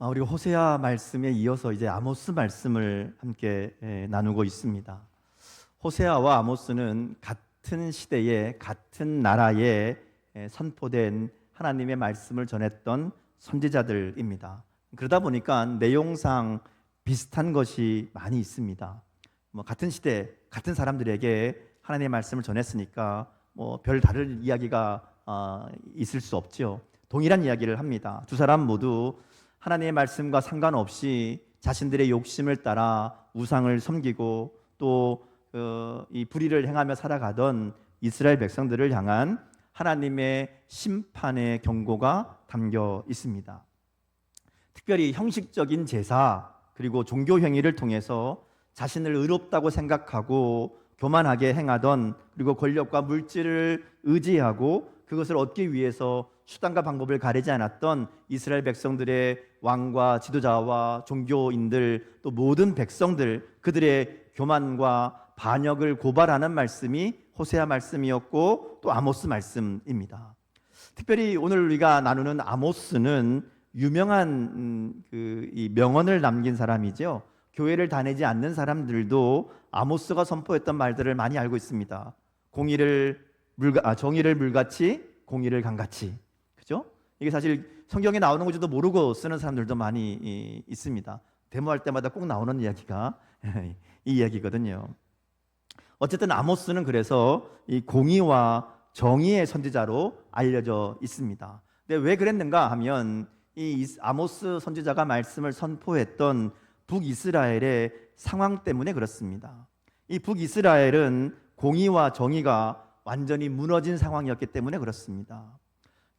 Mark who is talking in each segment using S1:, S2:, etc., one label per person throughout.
S1: 우리가 호세아 말씀에 이어서 이제 아모스 말씀을 함께 나누고 있습니다. 호세아와 아모스는 같은 시대에 같은 나라에 선포된 하나님의 말씀을 전했던 선지자들입니다. 그러다 보니까 내용상 비슷한 것이 많이 있습니다. 같은 시대, 같은 사람들에게 하나님의 말씀을 전했으니까 별 다른 이야기가 있을 수 없죠. 동일한 이야기를 합니다. 두 사람 모두 하나님의 말씀과 상관없이 자신들의 욕심을 따라 우상을 섬기고 또 이 불의를 행하며 살아가던 이스라엘 백성들을 향한 하나님의 심판의 경고가 담겨 있습니다. 특별히 형식적인 제사 그리고 종교 행위를 통해서 자신을 의롭다고 생각하고 교만하게 행하던, 그리고 권력과 물질을 의지하고 그것을 얻기 위해서 수단과 방법을 가리지 않았던 이스라엘 백성들의 왕과 지도자와 종교인들, 또 모든 백성들, 그들의 교만과 반역을 고발하는 말씀이 호세아 말씀이었고 또 아모스 말씀입니다. 특별히 오늘 우리가 나누는 아모스는 유명한 이 명언을 남긴 사람이죠. 교회를 다니지 않는 사람들도 아모스가 선포했던 말들을 많이 알고 있습니다. 정의를 물같이, 공의를 강같이. 그죠? 이게 사실 성경에 나오는 건지도 모르고 쓰는 사람들도 많이 있습니다. 데모할 때마다 꼭 나오는 이야기가 이 이야기거든요. 어쨌든 아모스는 그래서 이 공의와 정의의 선지자로 알려져 있습니다. 근데 왜 그랬는가 하면 이 아모스 선지자가 말씀을 선포했던 북이스라엘의 상황 때문에 그렇습니다. 이 북이스라엘은 공의와 정의가 완전히 무너진 상황이었기 때문에 그렇습니다.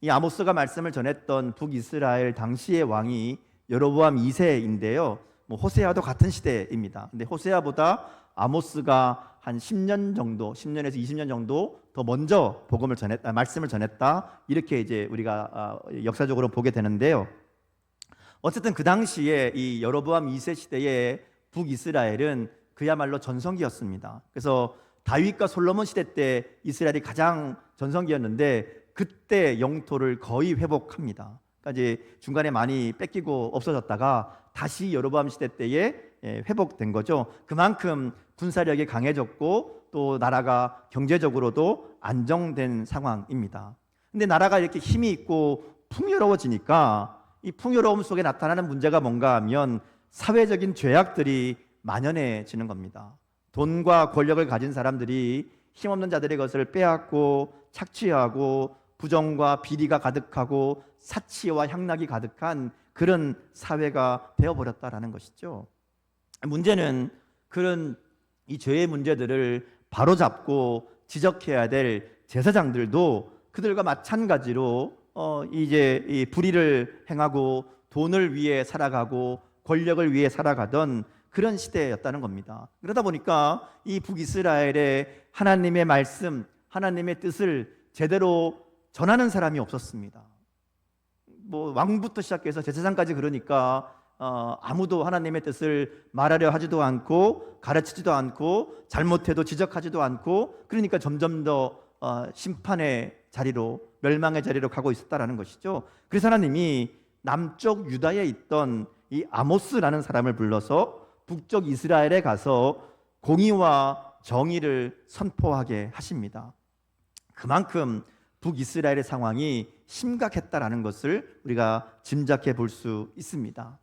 S1: 이 아모스가 말씀을 전했던 북이스라엘 당시의 왕이 여로보암 2세인데요. 호세아도 같은 시대입니다. 근데 호세아보다 아모스가 한 10년 정도, 10년에서 20년 정도 더 먼저 말씀을 전했다. 이렇게 이제 우리가 역사적으로 보게 되는데요. 어쨌든 그 당시에 이 여로보암 2세 시대의 북이스라엘은 그야말로 전성기였습니다. 그래서 다윗과 솔로몬 시대 때 이스라엘이 가장 전성기였는데 그때 영토를 거의 회복합니다. 그러니까 이제 중간에 많이 뺏기고 없어졌다가 다시 여로보암 시대 때에 회복된 거죠. 그만큼 군사력이 강해졌고 또 나라가 경제적으로도 안정된 상황입니다. 근데 나라가 이렇게 힘이 있고 풍요로워지니까 이 풍요로움 속에 나타나는 문제가 뭔가 하면 사회적인 죄악들이 만연해지는 겁니다. 돈과 권력을 가진 사람들이 힘없는 자들의 것을 빼앗고 착취하고 부정과 비리가 가득하고 사치와 향락이 가득한 그런 사회가 되어버렸다라는 것이죠. 문제는 그런 이 죄의 문제들을 바로잡고 지적해야 될 제사장들도 그들과 마찬가지로 이제 이 불의를 행하고 돈을 위해 살아가고 권력을 위해 살아가던 그런 시대였다는 겁니다. 그러다 보니까 이 북이스라엘의 하나님의 말씀, 하나님의 뜻을 제대로 전하는 사람이 없었습니다. 왕부터 시작해서 제사장까지 그러니까 아무도 하나님의 뜻을 말하려 하지도 않고 가르치지도 않고 잘못해도 지적하지도 않고, 그러니까 점점 더 심판의 자리로, 멸망의 자리로 가고 있었다라는 것이죠. 그래서 하나님이 남쪽 유다에 있던 이 아모스라는 사람을 불러서 북쪽 이스라엘에 가서 공의와 정의를 선포하게 하십니다. 그만큼 북이스라엘의 상황이 심각했다라는 것을 우리가 짐작해 볼 수 있습니다.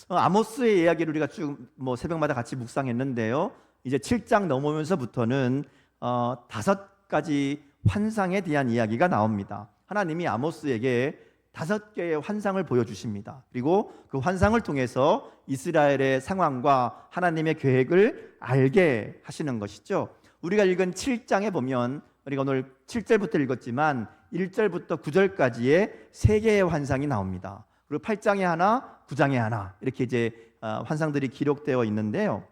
S1: 아모스의 이야기를 우리가 쭉 새벽마다 같이 묵상했는데요. 이제 7장 넘으면서부터는 5가지 환상에 대한 이야기가 나옵니다. 하나님이 아모스에게 5개의 환상을 보여주십니다. 그리고 그 환상을 통해서 이스라엘의 상황과 하나님의 계획을 알게 하시는 것이죠. 우리가 읽은 7장에 보면, 우리가 오늘 7절부터 읽었지만 1절부터 9절까지의 3개의 환상이 나옵니다. 그리고 8장에 하나, 9장에 하나, 이렇게 이제 환상들이 기록되어 있는데요.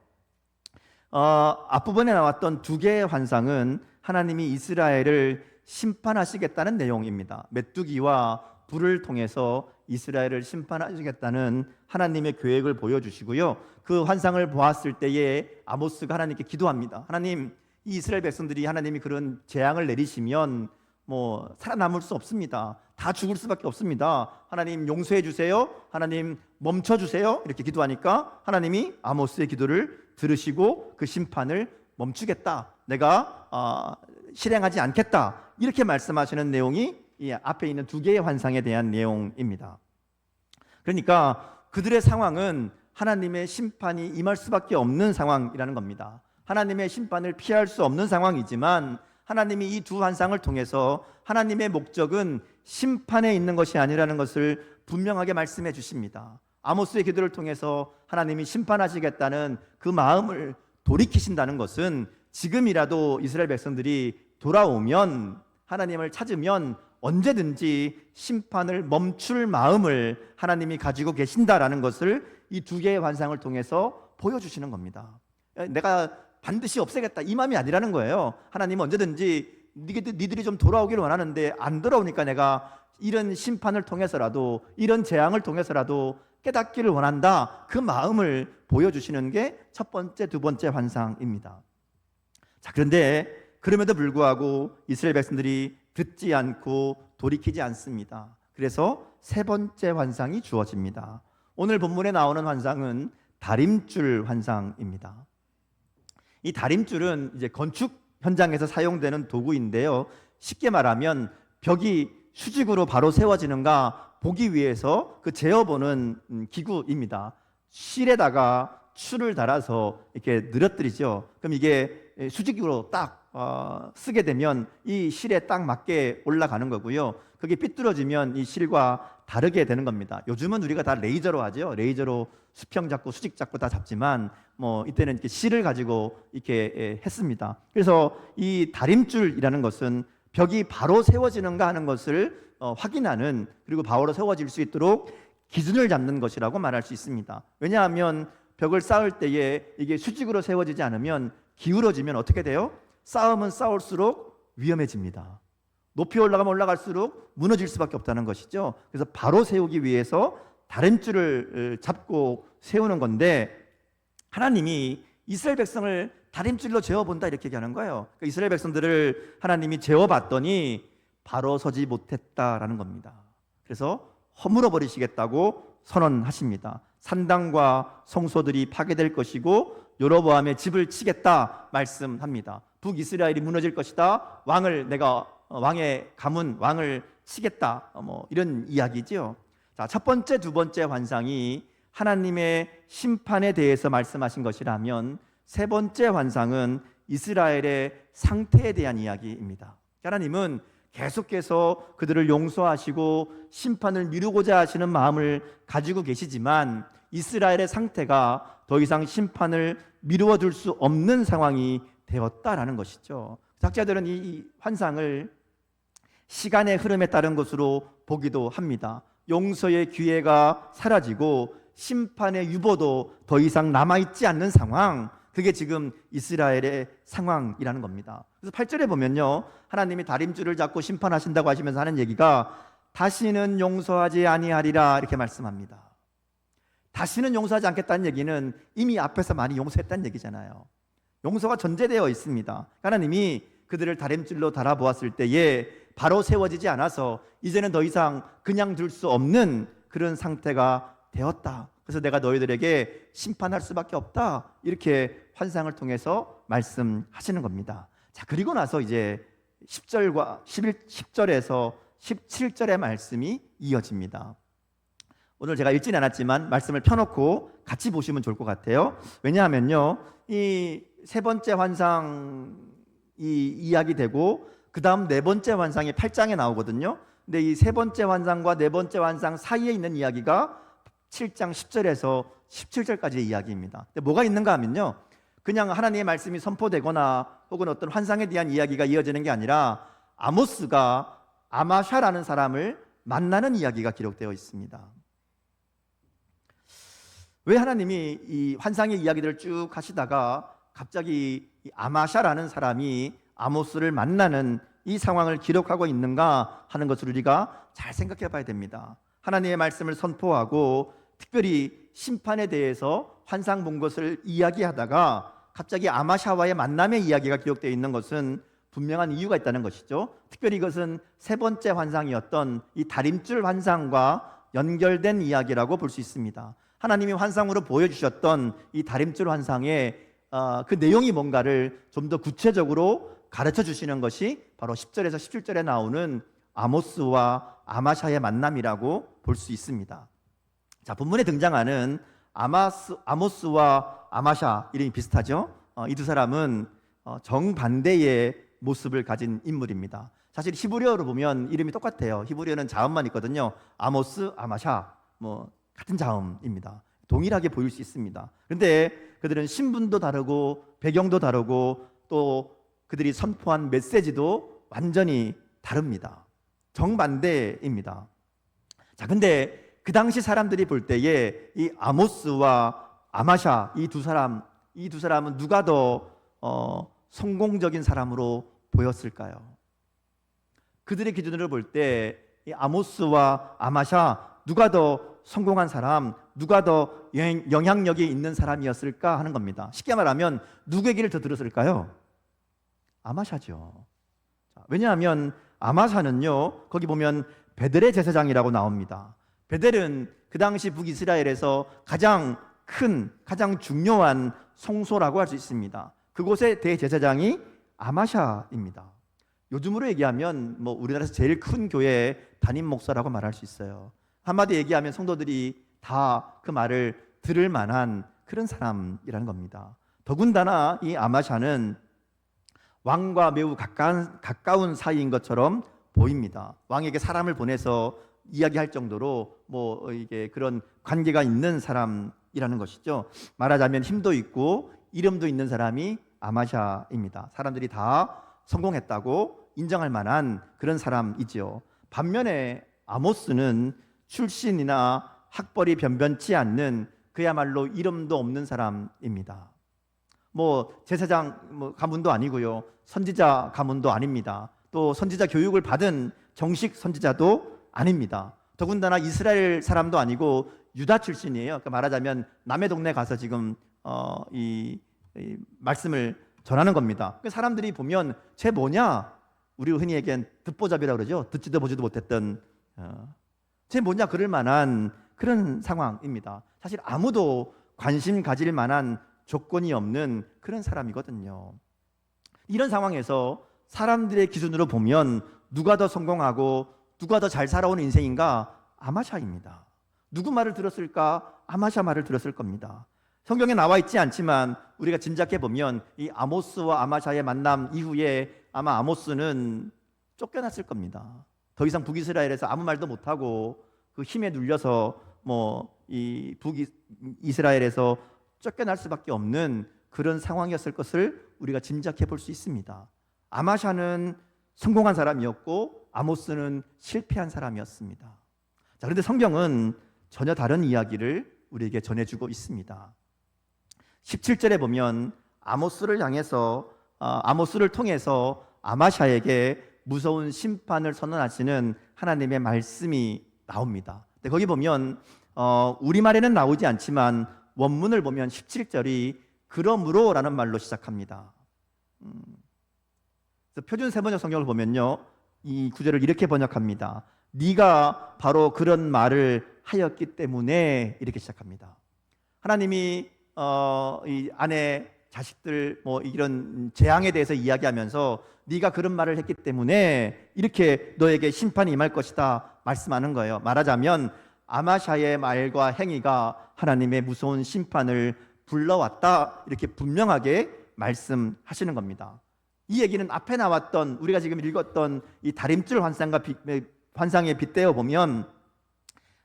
S1: 앞부분에 나왔던 2개의 환상은 하나님이 이스라엘을 심판하시겠다는 내용입니다. 메뚜기와 불을 통해서 이스라엘을 심판하시겠다는 하나님의 계획을 보여주시고요. 그 환상을 보았을 때에 아모스가 하나님께 기도합니다. 하나님, 이 이스라엘 백성들이 하나님이 그런 재앙을 내리시면 살아남을 수 없습니다. 다 죽을 수밖에 없습니다. 하나님 용서해 주세요. 하나님 멈춰 주세요. 이렇게 기도하니까 하나님이 아모스의 기도를 들으시고 그 심판을 멈추겠다. 내가 실행하지 않겠다. 이렇게 말씀하시는 내용이 이 앞에 있는 두 개의 환상에 대한 내용입니다. 그러니까 그들의 상황은 하나님의 심판이 임할 수밖에 없는 상황이라는 겁니다. 하나님의 심판을 피할 수 없는 상황이지만 하나님이 이 두 환상을 통해서 하나님의 목적은 심판에 있는 것이 아니라는 것을 분명하게 말씀해 주십니다. 아모스의 기도를 통해서 하나님이 심판하시겠다는 그 마음을 돌이키신다는 것은 지금이라도 이스라엘 백성들이 돌아오면, 하나님을 찾으면 언제든지 심판을 멈출 마음을 하나님이 가지고 계신다라는 것을 이 두 개의 환상을 통해서 보여주시는 겁니다. 내가 반드시 없애겠다 이 마음이 아니라는 거예요. 하나님은 언제든지 니들이 좀 돌아오기를 원하는데 안 돌아오니까 내가 이런 심판을 통해서라도, 이런 재앙을 통해서라도 깨닫기를 원한다. 그 마음을 보여주시는 게 첫 번째, 두 번째 환상입니다. 자, 그런데 그럼에도 불구하고 이스라엘 백성들이 듣지 않고 돌이키지 않습니다. 그래서 세 번째 환상이 주어집니다. 오늘 본문에 나오는 환상은 다림줄 환상입니다. 이 다림줄은 이제 건축 현장에서 사용되는 도구인데요. 쉽게 말하면 벽이 수직으로 바로 세워지는가 보기 위해서 그 재어보는 기구입니다. 실에다가 줄을 달아서 이렇게 늘어뜨리죠. 그럼 이게 수직으로 딱 쓰게 되면 이 실에 딱 맞게 올라가는 거고요. 그게 삐뚤어지면 이 실과 다르게 되는 겁니다. 요즘은 우리가 다 레이저로 하죠. 레이저로 수평 잡고 수직 잡고 다 잡지만 이때는 이렇게 실을 가지고 이렇게 했습니다. 그래서 이 다림줄이라는 것은 벽이 바로 세워지는가 하는 것을 확인하는, 그리고 바로 세워질 수 있도록 기준을 잡는 것이라고 말할 수 있습니다. 왜냐하면 벽을 쌓을 때에 이게 수직으로 세워지지 않으면, 기울어지면 어떻게 돼요? 쌓으면 쌓을수록 위험해집니다. 높이 올라가면 올라갈수록 무너질 수밖에 없다는 것이죠. 그래서 바로 세우기 위해서 다림줄을 잡고 세우는 건데, 하나님이 이스라엘 백성을 다림줄로 재어본다 이렇게 얘기하는 거예요. 그러니까 이스라엘 백성들을 하나님이 재어봤더니 바로 서지 못했다라는 겁니다. 그래서 허물어 버리시겠다고 선언하십니다. 산당과 성소들이 파괴될 것이고 여로보암의 집을 치겠다 말씀합니다. 북이스라엘이 무너질 것이다. 왕의 가문 왕을 치겠다. 이런 이야기죠. 자, 첫 번째, 두 번째 환상이 하나님의 심판에 대해서 말씀하신 것이라면, 세 번째 환상은 이스라엘의 상태에 대한 이야기입니다. 하나님은 계속해서 그들을 용서하시고 심판을 미루고자 하시는 마음을 가지고 계시지만 이스라엘의 상태가 더 이상 심판을 미루어 둘 수 없는 상황이 되었다라는 것이죠. 학자들은 이 환상을 시간의 흐름에 따른 것으로 보기도 합니다. 용서의 기회가 사라지고 심판의 유보도 더 이상 남아있지 않는 상황, 그게 지금 이스라엘의 상황이라는 겁니다. 그래서 8절에 보면요, 하나님이 다림줄을 잡고 심판하신다고 하시면서 하는 얘기가 다시는 용서하지 아니하리라 이렇게 말씀합니다. 다시는 용서하지 않겠다는 얘기는 이미 앞에서 많이 용서했다는 얘기잖아요. 용서가 전제되어 있습니다. 하나님이 그들을 다림줄로 달아보았을 때에 바로 세워지지 않아서 이제는 더 이상 그냥 둘 수 없는 그런 상태가 되었다. 그래서 내가 너희들에게 심판할 수밖에 없다. 이렇게 환상을 통해서 말씀하시는 겁니다. 자, 그리고 나서 이제 10절에서 17절의 말씀이 이어집니다. 오늘 제가 읽진 않았지만 말씀을 펴놓고 같이 보시면 좋을 것 같아요. 왜냐하면요, 이 세 번째 환상이 이야기되고 그 다음 네 번째 환상이 8장에 나오거든요. 근데 이 세 번째 환상과 네 번째 환상 사이에 있는 이야기가 7장 10절에서 17절까지의 이야기입니다. 근데 뭐가 있는가 하면요, 그냥 하나님의 말씀이 선포되거나 혹은 어떤 환상에 대한 이야기가 이어지는 게 아니라 아모스가 아마샤라는 사람을 만나는 이야기가 기록되어 있습니다. 왜 하나님이 이 환상의 이야기들을 쭉 하시다가 갑자기 이 아마샤라는 사람이 아모스를 만나는 이 상황을 기록하고 있는가 하는 것을 우리가 잘 생각해 봐야 됩니다. 하나님의 말씀을 선포하고 특별히 심판에 대해서 환상 본 것을 이야기하다가 갑자기 아마샤와의 만남의 이야기가 기록되어 있는 것은 분명한 이유가 있다는 것이죠. 특별히 이것은 세 번째 환상이었던 이 다림줄 환상과 연결된 이야기라고 볼 수 있습니다. 하나님이 환상으로 보여주셨던 이 다림줄 환상의 그 내용이 뭔가를 좀 더 구체적으로 가르쳐 주시는 것이 바로 10절에서 17절에 나오는 아모스와 아마샤의 만남이라고 볼 수 있습니다. 자, 본문에 등장하는 아모스와 아마샤, 이름이 비슷하죠? 이 두 사람은 정반대의 모습을 가진 인물입니다. 사실 히브리어로 보면 이름이 똑같아요. 히브리어는 자음만 있거든요. 아모스, 아마샤, 같은 자음입니다. 동일하게 보일 수 있습니다. 그런데 그들은 신분도 다르고 배경도 다르고 또 그들이 선포한 메시지도 완전히 다릅니다. 정반대입니다. 자, 근데 그 당시 사람들이 볼 때에 이 아모스와 아마샤, 이 두 사람은 누가 더 성공적인 사람으로 보였을까요? 그들의 기준으로 볼 때 이 아모스와 아마샤, 누가 더 성공한 사람, 누가 더 영향력이 있는 사람이었을까 하는 겁니다. 쉽게 말하면 누구의 얘기를 더 들었을까요? 아마샤죠. 왜냐하면 아마샤는요, 거기 보면 베델의 제사장이라고 나옵니다. 베델은 그 당시 북이스라엘에서 가장 큰, 가장 중요한 성소라고 할 수 있습니다. 그곳의 대제사장이 아마샤입니다. 요즘으로 얘기하면 우리나라에서 제일 큰 교회의 담임 목사라고 말할 수 있어요. 한마디 얘기하면 성도들이 다 그 말을 들을 만한 그런 사람이라는 겁니다. 더군다나 이 아마샤는 왕과 매우 가까운 사이인 것처럼 보입니다. 왕에게 사람을 보내서 이야기할 정도로 이게 그런 관계가 있는 사람이라는 것이죠. 말하자면 힘도 있고 이름도 있는 사람이 아마샤입니다. 사람들이 다 성공했다고 인정할 만한 그런 사람이지요. 반면에 아모스는 출신이나 학벌이 변변치 않는 그야말로 이름도 없는 사람입니다. 제사장 가문도 아니고요, 선지자 가문도 아닙니다. 또 선지자 교육을 받은 정식 선지자도 아닙니다. 더군다나 이스라엘 사람도 아니고 유다 출신이에요. 그러니까 말하자면 남의 동네 가서 지금 이 말씀을 전하는 겁니다. 사람들이 보면 쟤 뭐냐? 우리 흔히 얘기한 듣보잡이라고 그러죠. 듣지도 보지도 못했던 쟤 뭐냐 그럴 만한 그런 상황입니다. 사실 아무도 관심 가질 만한 조건이 없는 그런 사람이거든요. 이런 상황에서 사람들의 기준으로 보면 누가 더 성공하고 누가 더 잘 살아온 인생인가? 아마샤입니다. 누구 말을 들었을까? 아마샤 말을 들었을 겁니다. 성경에 나와 있지 않지만 우리가 짐작해 보면 이 아모스와 아마샤의 만남 이후에 아마 아모스는 쫓겨났을 겁니다. 더 이상 북이스라엘에서 아무 말도 못하고 그 힘에 눌려서 이 북이스라엘에서 쫓겨날 수밖에 없는 그런 상황이었을 것을 우리가 짐작해 볼 수 있습니다. 아마샤는 성공한 사람이었고 아모스는 실패한 사람이었습니다. 자, 그런데 성경은 전혀 다른 이야기를 우리에게 전해주고 있습니다. 17절에 보면 아모스를 통해서 아마샤에게 무서운 심판을 선언하시는 하나님의 말씀이 나옵니다. 근데 거기 보면 우리말에는 나오지 않지만 원문을 보면 17절이 그러므로라는 말로 시작합니다. 표준 세번역 성경을 보면요, 이 구절을 이렇게 번역합니다. 네가 바로 그런 말을 하였기 때문에, 이렇게 시작합니다. 하나님이 이 아내, 자식들 이런 재앙에 대해서 이야기하면서 네가 그런 말을 했기 때문에 이렇게 너에게 심판이 임할 것이다 말씀하는 거예요. 말하자면 아마샤의 말과 행위가 하나님의 무서운 심판을 불러왔다, 이렇게 분명하게 말씀하시는 겁니다. 이 얘기는 앞에 나왔던 우리가 지금 읽었던 이 다림줄 환상에 빗대어 보면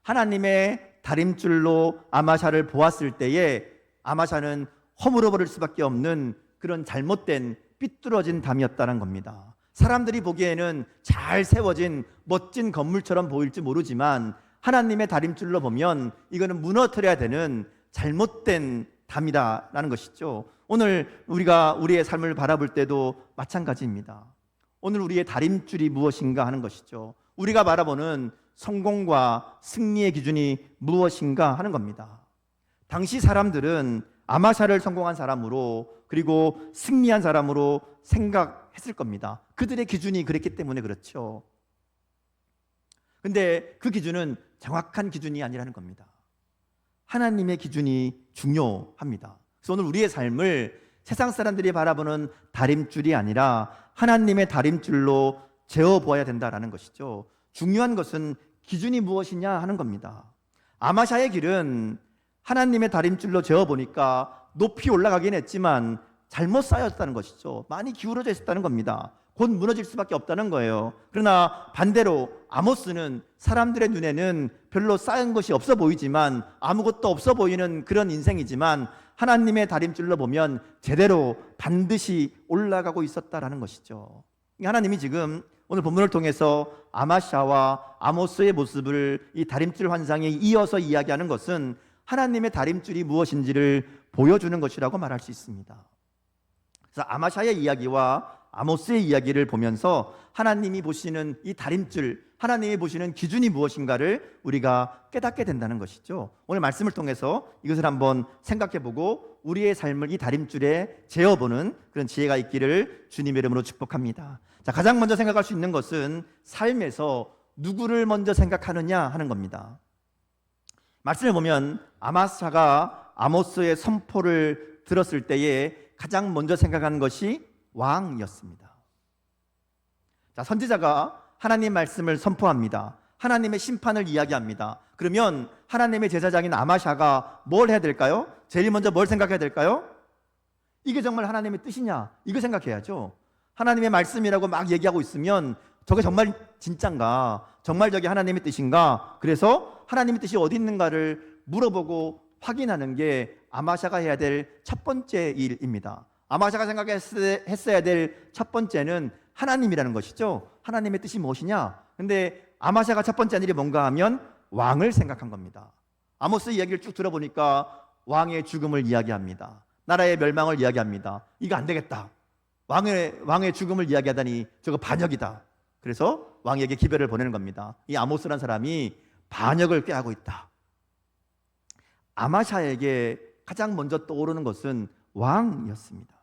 S1: 하나님의 다림줄로 아마샤를 보았을 때에 아마샤는 허물어버릴 수밖에 없는 그런 잘못된 삐뚤어진 담이었다는 겁니다. 사람들이 보기에는 잘 세워진 멋진 건물처럼 보일지 모르지만 하나님의 다림줄로 보면 이거는 무너뜨려야 되는 잘못된 담이다라는 것이죠. 오늘 우리가 우리의 삶을 바라볼 때도 마찬가지입니다. 오늘 우리의 다림줄이 무엇인가 하는 것이죠. 우리가 바라보는 성공과 승리의 기준이 무엇인가 하는 겁니다. 당시 사람들은 아마샤를 성공한 사람으로 그리고 승리한 사람으로 생각했을 겁니다. 그들의 기준이 그랬기 때문에 그렇죠. 근데 그 기준은 정확한 기준이 아니라는 겁니다. 하나님의 기준이 중요합니다. 그래서 오늘 우리의 삶을 세상 사람들이 바라보는 다림줄이 아니라 하나님의 다림줄로 재어보아야 된다라는 것이죠. 중요한 것은 기준이 무엇이냐 하는 겁니다. 아마샤의 길은 하나님의 다림줄로 재어보니까 높이 올라가긴 했지만 잘못 쌓였다는 것이죠. 많이 기울어져 있었다는 겁니다. 곧 무너질 수밖에 없다는 거예요. 그러나 반대로 아모스는 사람들의 눈에는 별로 쌓은 것이 없어 보이지만, 아무것도 없어 보이는 그런 인생이지만 하나님의 다림줄로 보면 제대로 반드시 올라가고 있었다라는 것이죠. 하나님이 지금 오늘 본문을 통해서 아마샤와 아모스의 모습을 이 다림줄 환상에 이어서 이야기하는 것은 하나님의 다림줄이 무엇인지를 보여주는 것이라고 말할 수 있습니다. 그래서 아마샤의 이야기와 아모스의 이야기를 보면서 하나님이 보시는 이 다림줄, 하나님이 보시는 기준이 무엇인가를 우리가 깨닫게 된다는 것이죠. 오늘 말씀을 통해서 이것을 한번 생각해보고 우리의 삶을 이 다림줄에 재어보는 그런 지혜가 있기를 주님의 이름으로 축복합니다. 자, 가장 먼저 생각할 수 있는 것은 삶에서 누구를 먼저 생각하느냐 하는 겁니다. 말씀을 보면 아마샤가 아모스의 선포를 들었을 때에 가장 먼저 생각한 것이 왕이었습니다. 자, 선지자가 하나님 말씀을 선포합니다. 하나님의 심판을 이야기합니다. 그러면 하나님의 제사장인 아마샤가 뭘 해야 될까요? 제일 먼저 뭘 생각해야 될까요? 이게 정말 하나님의 뜻이냐? 이거 생각해야죠. 하나님의 말씀이라고 막 얘기하고 있으면 저게 정말 진짠가? 정말 저게 하나님의 뜻인가? 그래서 하나님의 뜻이 어디 있는가를 물어보고 확인하는 게 아마샤가 해야 될 첫 번째 일입니다. 아마샤가 생각했어야 될 첫 번째는 하나님이라는 것이죠. 하나님의 뜻이 무엇이냐? 근데 아마샤가 첫 번째 일이 뭔가 하면 왕을 생각한 겁니다. 아모스 이야기를 쭉 들어보니까 왕의 죽음을 이야기합니다. 나라의 멸망을 이야기합니다. 이거 안 되겠다. 왕의 죽음을 이야기하다니 저거 반역이다. 그래서 왕에게 기별을 보내는 겁니다. 이 아모스라는 사람이 반역을 꾀하고 있다. 아마샤에게 가장 먼저 떠오르는 것은 왕이었습니다.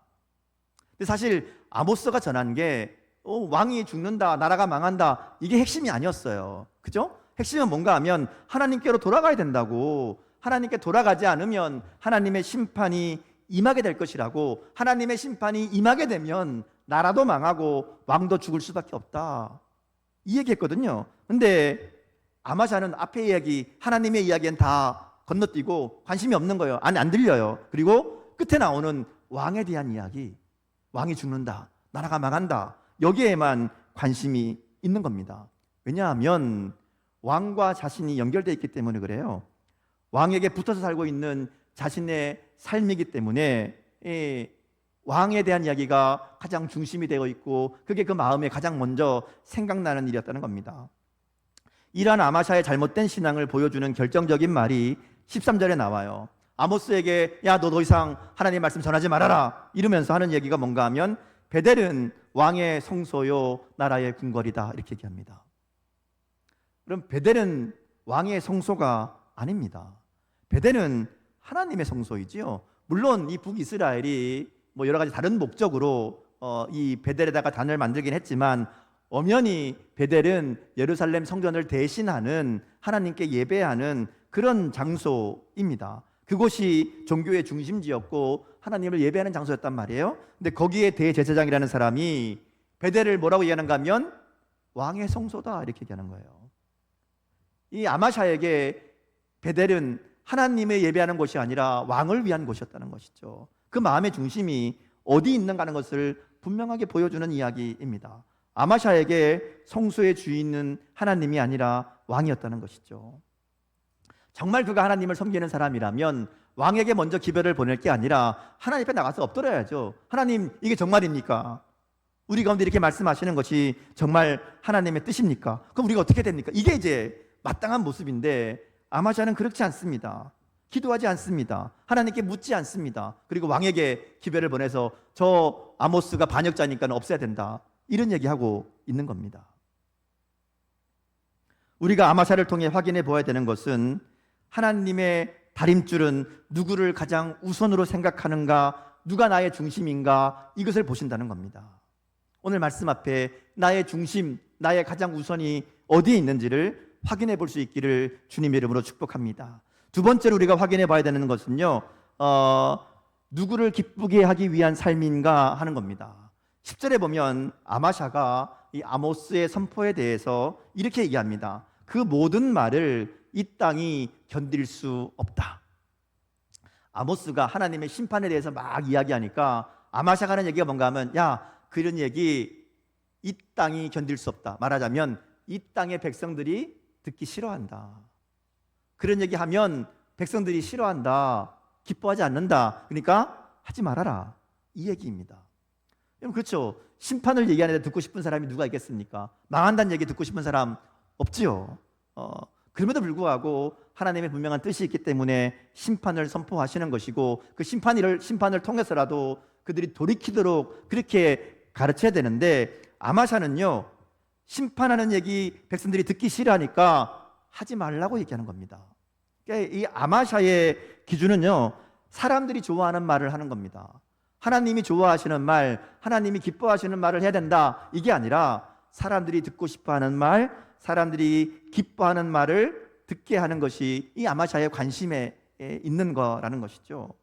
S1: 근데 사실 아모스가 전한 게 왕이 죽는다, 나라가 망한다, 이게 핵심이 아니었어요. 그죠? 핵심은 뭔가 하면 하나님께로 돌아가야 된다고, 하나님께 돌아가지 않으면 하나님의 심판이 임하게 될 것이라고, 하나님의 심판이 임하게 되면 나라도 망하고 왕도 죽을 수밖에 없다, 이 얘기했거든요. 근데 아마샤는 앞에 이야기, 하나님의 이야기는 다 건너뛰고 관심이 없는 거예요. 안 들려요. 그리고 끝에 나오는 왕에 대한 이야기, 왕이 죽는다, 나라가 망한다, 여기에만 관심이 있는 겁니다. 왜냐하면 왕과 자신이 연결되어 있기 때문에 그래요. 왕에게 붙어서 살고 있는 자신의 삶이기 때문에 왕에 대한 이야기가 가장 중심이 되어 있고, 그게 그 마음에 가장 먼저 생각나는 일이었다는 겁니다. 이러한 아마샤의 잘못된 신앙을 보여주는 결정적인 말이 13절에 나와요. 아모스에게 야, 너 더 이상 하나님 말씀 전하지 말아라, 이러면서 하는 얘기가 뭔가 하면 베델은 왕의 성소요 나라의 궁궐이다, 이렇게 얘기합니다. 그럼 베델은 왕의 성소가 아닙니다. 베델은 하나님의 성소이지요. 물론 이 북이스라엘이 여러 가지 다른 목적으로 이 베델에다가 단을 만들긴 했지만, 엄연히 베델은 예루살렘 성전을 대신하는, 하나님께 예배하는 그런 장소입니다. 그곳이 종교의 중심지였고 하나님을 예배하는 장소였단 말이에요. 근데 거기에 대제사장이라는 사람이 베델을 뭐라고 얘기하는가 하면 왕의 성소다, 이렇게 얘기하는 거예요. 이 아마샤에게 베델은 하나님의 예배하는 곳이 아니라 왕을 위한 곳이었다는 것이죠. 그 마음의 중심이 어디 있는가 하는 것을 분명하게 보여주는 이야기입니다. 아마샤에게 성소의 주인은 하나님이 아니라 왕이었다는 것이죠. 정말 그가 하나님을 섬기는 사람이라면 왕에게 먼저 기별을 보낼 게 아니라 하나님 앞에 나가서 엎드려야죠. 하나님, 이게 정말입니까? 우리 가운데 이렇게 말씀하시는 것이 정말 하나님의 뜻입니까? 그럼 우리가 어떻게 됩니까? 이게 이제 마땅한 모습인데 아마샤는 그렇지 않습니다. 기도하지 않습니다. 하나님께 묻지 않습니다. 그리고 왕에게 기별을 보내서 저 아모스가 반역자니까 없애야 된다, 이런 얘기하고 있는 겁니다. 우리가 아마샤를 통해 확인해 보아야 되는 것은 하나님의 다림줄은 누구를 가장 우선으로 생각하는가, 누가 나의 중심인가, 이것을 보신다는 겁니다. 오늘 말씀 앞에 나의 중심, 나의 가장 우선이 어디에 있는지를 확인해 볼 수 있기를 주님의 이름으로 축복합니다. 두 번째로 우리가 확인해 봐야 되는 것은요, 누구를 기쁘게 하기 위한 삶인가 하는 겁니다. 10절에 보면 아마샤가 이 아모스의 선포에 대해서 이렇게 얘기합니다. 그 모든 말을 이 땅이 견딜 수 없다. 아모스가 하나님의 심판에 대해서 막 이야기하니까 아마샤가 하는 얘기가 뭔가 하면, 야, 그런 얘기 이 땅이 견딜 수 없다. 말하자면 이 땅의 백성들이 듣기 싫어한다. 그런 얘기하면 백성들이 싫어한다. 기뻐하지 않는다. 그러니까 하지 말아라. 이 얘기입니다. 여러분, 그렇죠? 심판을 얘기하는데 듣고 싶은 사람이 누가 있겠습니까? 망한다는 얘기 듣고 싶은 사람 없지요. 그럼에도 불구하고 하나님의 분명한 뜻이 있기 때문에 심판을 선포하시는 것이고, 그 심판을 통해서라도 그들이 돌이키도록 그렇게 가르쳐야 되는데, 아마샤는요, 심판하는 얘기 백성들이 듣기 싫어하니까 하지 말라고 얘기하는 겁니다. 그러니까 이 아마샤의 기준은요, 사람들이 좋아하는 말을 하는 겁니다. 하나님이 좋아하시는 말, 하나님이 기뻐하시는 말을 해야 된다, 이게 아니라 사람들이 듣고 싶어하는 말, 사람들이 기뻐하는 말을 듣게 하는 것이 이 아마샤의 관심에 있는 거라는 것이죠.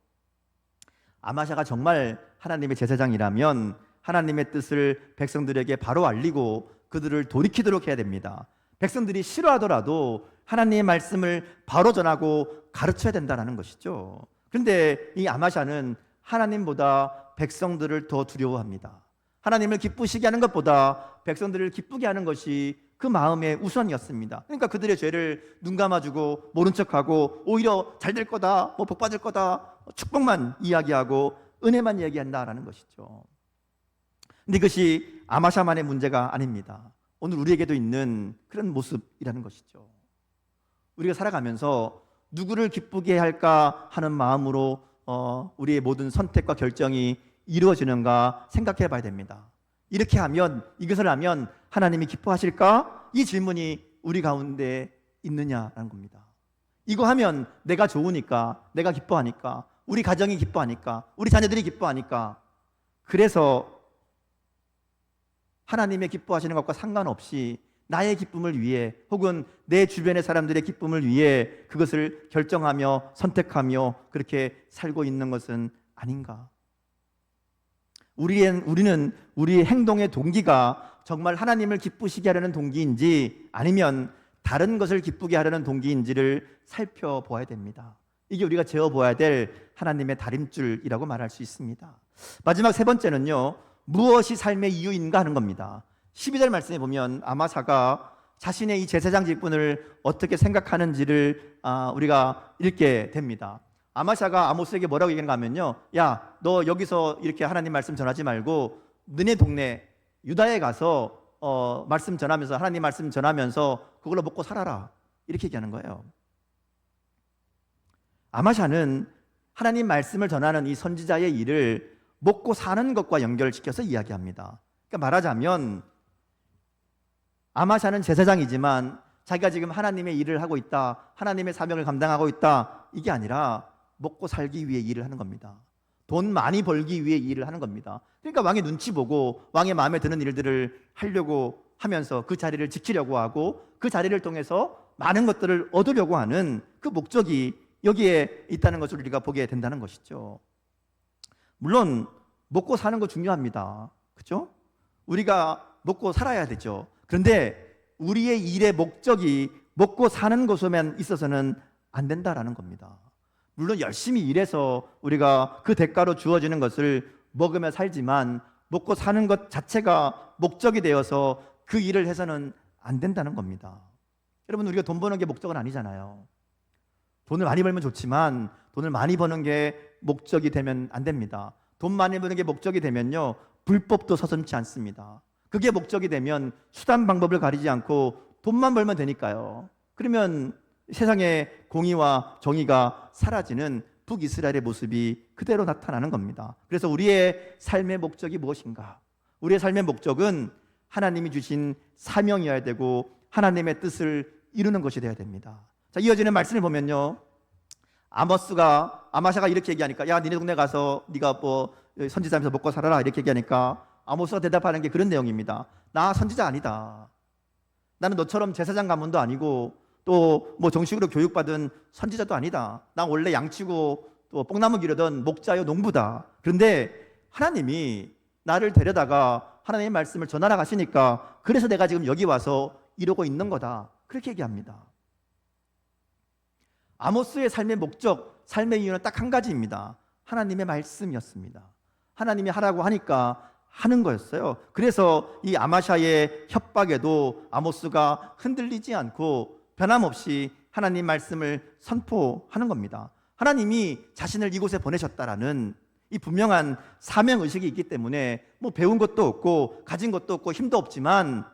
S1: 아마샤가 정말 하나님의 제사장이라면 하나님의 뜻을 백성들에게 바로 알리고 그들을 돌이키도록 해야 됩니다. 백성들이 싫어하더라도 하나님의 말씀을 바로 전하고 가르쳐야 된다는 것이죠. 그런데 이 아마샤는 하나님보다 백성들을 더 두려워합니다. 하나님을 기쁘시게 하는 것보다 백성들을 기쁘게 하는 것이 그 마음의 우선이었습니다. 그러니까 그들의 죄를 눈 감아주고 모른 척하고 오히려 잘 될 거다, 복 받을 거다, 축복만 이야기하고 은혜만 이야기한다라는 것이죠. 근데 이것이 아마샤만의 문제가 아닙니다. 오늘 우리에게도 있는 그런 모습이라는 것이죠. 우리가 살아가면서 누구를 기쁘게 할까 하는 마음으로 우리의 모든 선택과 결정이 이루어지는가 생각해 봐야 됩니다. 이렇게 하면, 이것을 하면 하나님이 기뻐하실까? 이 질문이 우리 가운데 있느냐라는 겁니다. 이거 하면 내가 좋으니까, 내가 기뻐하니까, 우리 가정이 기뻐하니까, 우리 자녀들이 기뻐하니까, 그래서 하나님의 기뻐하시는 것과 상관없이 나의 기쁨을 위해 혹은 내 주변의 사람들의 기쁨을 위해 그것을 결정하며 선택하며 그렇게 살고 있는 것은 아닌가? 우리는 우리의 행동의 동기가 정말 하나님을 기쁘시게 하려는 동기인지 아니면 다른 것을 기쁘게 하려는 동기인지를 살펴보아야 됩니다. 이게 우리가 재어보아야 될 하나님의 다림줄이라고 말할 수 있습니다. 마지막 세 번째는요, 무엇이 삶의 이유인가 하는 겁니다. 12절 말씀에 보면 아마사가 자신의 이 제사장 직분을 어떻게 생각하는지를 우리가 읽게 됩니다. 아마샤가 아모스에게 뭐라고 얘기하는가 하면요, 야, 너 여기서 이렇게 하나님 말씀 전하지 말고 너네 동네 유다에 가서 말씀 전하면서, 하나님 말씀 전하면서 그걸로 먹고 살아라, 이렇게 얘기하는 거예요. 아마샤는 하나님 말씀을 전하는 이 선지자의 일을 먹고 사는 것과 연결시켜서 이야기합니다. 그러니까 말하자면 아마샤는 제사장이지만 자기가 지금 하나님의 일을 하고 있다, 하나님의 사명을 감당하고 있다, 이게 아니라 먹고 살기 위해 일을 하는 겁니다. 돈 많이 벌기 위해 일을 하는 겁니다. 그러니까 왕의 눈치 보고 왕의 마음에 드는 일들을 하려고 하면서 그 자리를 지키려고 하고 그 자리를 통해서 많은 것들을 얻으려고 하는 그 목적이 여기에 있다는 것을 우리가 보게 된다는 것이죠. 물론 먹고 사는 거 중요합니다. 그렇죠? 우리가 먹고 살아야 되죠. 그런데 우리의 일의 목적이 먹고 사는 것에만 있어서는 안 된다라는 겁니다. 물론 열심히 일해서 우리가 그 대가로 주어지는 것을 먹으며 살지만 먹고 사는 것 자체가 목적이 되어서 그 일을 해서는 안 된다는 겁니다. 여러분, 우리가 돈 버는 게 목적은 아니잖아요. 돈을 많이 벌면 좋지만 돈을 많이 버는 게 목적이 되면 안 됩니다. 돈 많이 버는 게 목적이 되면요, 불법도 서슴지 않습니다. 그게 목적이 되면 수단 방법을 가리지 않고 돈만 벌면 되니까요. 그러면 세상의 공의와 정의가 사라지는 북이스라엘의 모습이 그대로 나타나는 겁니다. 그래서 우리의 삶의 목적이 무엇인가? 우리의 삶의 목적은 하나님이 주신 사명이어야 되고 하나님의 뜻을 이루는 것이 되어야 됩니다. 자, 이어지는 말씀을 보면요, 아마샤가 이렇게 얘기하니까, 야, 니네 동네 가서 네가 뭐 선지자면서 먹고 살아라, 이렇게 얘기하니까 아모스가 대답하는 게 그런 내용입니다. 나 선지자 아니다. 나는 너처럼 제사장 가문도 아니고 또 뭐 정식으로 교육받은 선지자도 아니다. 나 원래 양치고 또 뽕나무 기르던 목자요 농부다. 그런데 하나님이 나를 데려다가 하나님의 말씀을 전하러 가시니까 그래서 내가 지금 여기 와서 이러고 있는 거다. 그렇게 얘기합니다. 아모스의 삶의 목적, 삶의 이유는 딱 한 가지입니다. 하나님의 말씀이었습니다. 하나님이 하라고 하니까 하는 거였어요. 그래서 이 아마샤의 협박에도 아모스가 흔들리지 않고 변함없이 하나님 말씀을 선포하는 겁니다. 하나님이 자신을 이곳에 보내셨다라는 이 분명한 사명의식이 있기 때문에 뭐 배운 것도 없고 가진 것도 없고 힘도 없지만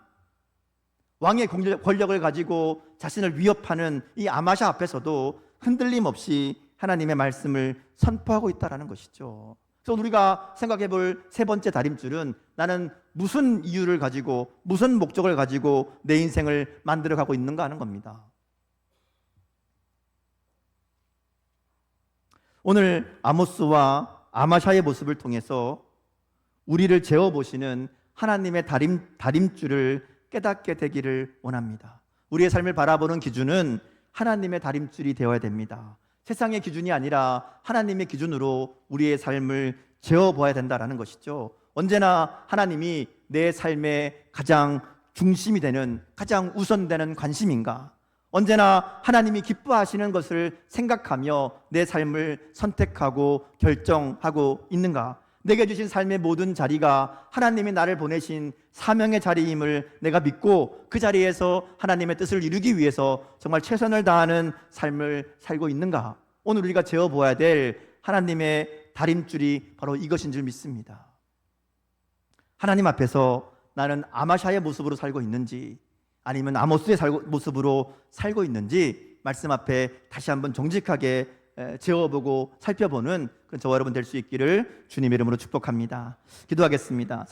S1: 왕의 권력을 가지고 자신을 위협하는 이 아마샤 앞에서도 흔들림 없이 하나님의 말씀을 선포하고 있다는 것이죠. 그래서 우리가 생각해 볼 세 번째 다림줄은 나는 무슨 이유를 가지고 무슨 목적을 가지고 내 인생을 만들어가고 있는가 하는 겁니다. 오늘 아모스와 아마샤의 모습을 통해서 우리를 재어보시는 하나님의 다림줄을 깨닫게 되기를 원합니다. 우리의 삶을 바라보는 기준은 하나님의 다림줄이 되어야 됩니다. 세상의 기준이 아니라 하나님의 기준으로 우리의 삶을 재어봐야 된다는 것이죠. 언제나 하나님이 내 삶의 가장 중심이 되는, 가장 우선되는 관심인가? 언제나 하나님이 기뻐하시는 것을 생각하며 내 삶을 선택하고 결정하고 있는가? 내게 주신 삶의 모든 자리가 하나님이 나를 보내신 사명의 자리임을 내가 믿고 그 자리에서 하나님의 뜻을 이루기 위해서 정말 최선을 다하는 삶을 살고 있는가? 오늘 우리가 재어보아야 될 하나님의 다림줄이 바로 이것인 줄 믿습니다. 하나님 앞에서 나는 아마샤의 모습으로 살고 있는지 아니면 아모스의 모습으로 살고 있는지 말씀 앞에 다시 한번 정직하게 재어보고 살펴보는 그런 저와 여러분 될 수 있기를 주님의 이름으로 축복합니다. 기도하겠습니다.